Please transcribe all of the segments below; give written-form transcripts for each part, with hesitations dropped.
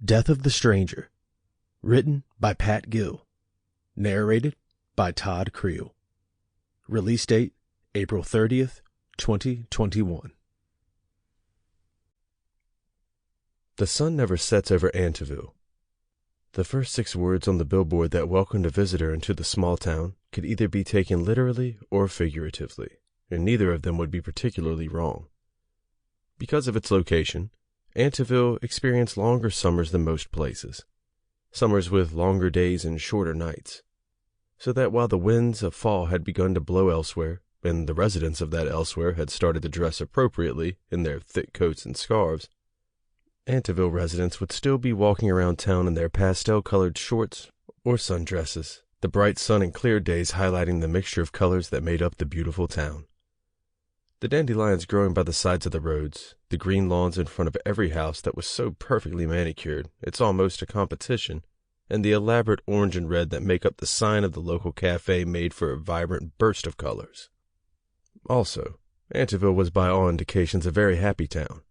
Death of the Stranger. Written by Pat Gill. Narrated by Todd Creel. Release date April 30th, 2021. The sun never sets over Antaville. The first 6 words on the billboard that welcomed a visitor into the small town could either be taken literally or figuratively, and neither of them would be particularly wrong. Because of its location, Antaville experienced longer summers than most places, summers with longer days and shorter nights, so that while the winds of fall had begun to blow elsewhere, and the residents of that elsewhere had started to dress appropriately in their thick coats and scarves, Antaville residents would still be walking around town in their pastel-colored shorts or sundresses, the bright sun and clear days highlighting the mixture of colors that made up the beautiful town. The dandelions growing by the sides of the roads, the green lawns in front of every house that was so perfectly manicured it's almost a competition, and the elaborate orange and red that make up the sign of the local cafe made for a vibrant burst of colors. Also, Antaville was by all indications a very happy town.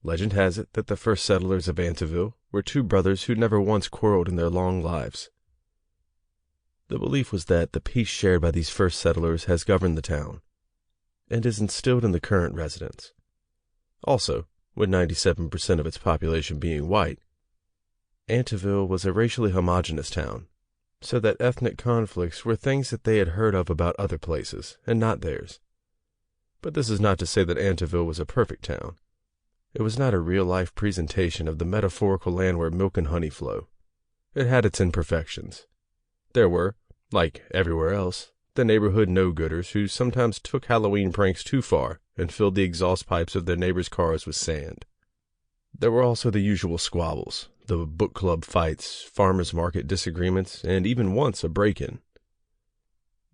Legend has it that the first settlers of Antaville were 2 brothers who never once quarreled in their long lives. The belief was that the peace shared by these first settlers has governed the town, and is instilled in the current residents. Also, with 97% of its population being white, Antaville was a racially homogeneous town, so that ethnic conflicts were things that they had heard of about other places, and not theirs. But this is not to say that Antaville was a perfect town. It was not a real-life presentation of the metaphorical land where milk and honey flow. It had its imperfections. There were, like everywhere else, the neighborhood no-gooders who sometimes took Halloween pranks too far and filled the exhaust pipes of their neighbors' cars with sand. There were also the usual squabbles, the book club fights, farmers' market disagreements, and even once a break-in.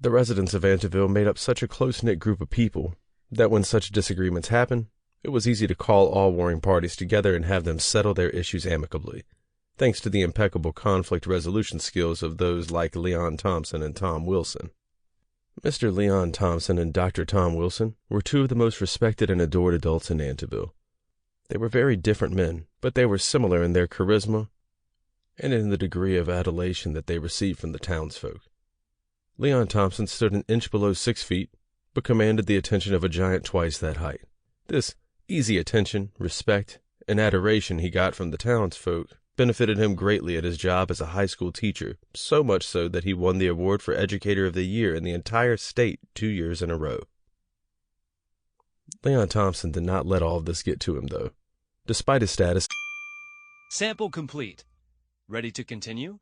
The residents of Antaville made up such a close-knit group of people that when such disagreements happened, it was easy to call all warring parties together and have them settle their issues amicably, thanks to the impeccable conflict resolution skills of those like Leon Thompson and Tom Wilson. Mr. Leon Thompson and Dr. Tom Wilson were 2 of the most respected and adored adults in Antaville. They were very different men, but they were similar in their charisma and in the degree of adulation that they received from the townsfolk. Leon Thompson stood an inch below 6 feet, but commanded the attention of a giant twice that height. This easy attention, respect, and adoration he got from the townsfolk benefited him greatly at his job as a high school teacher, so much so that he won the award for Educator of the Year in the entire state 2 years in a row. Leon Thompson did not let all of this get to him, though. Despite his status... Sample complete. Ready to continue?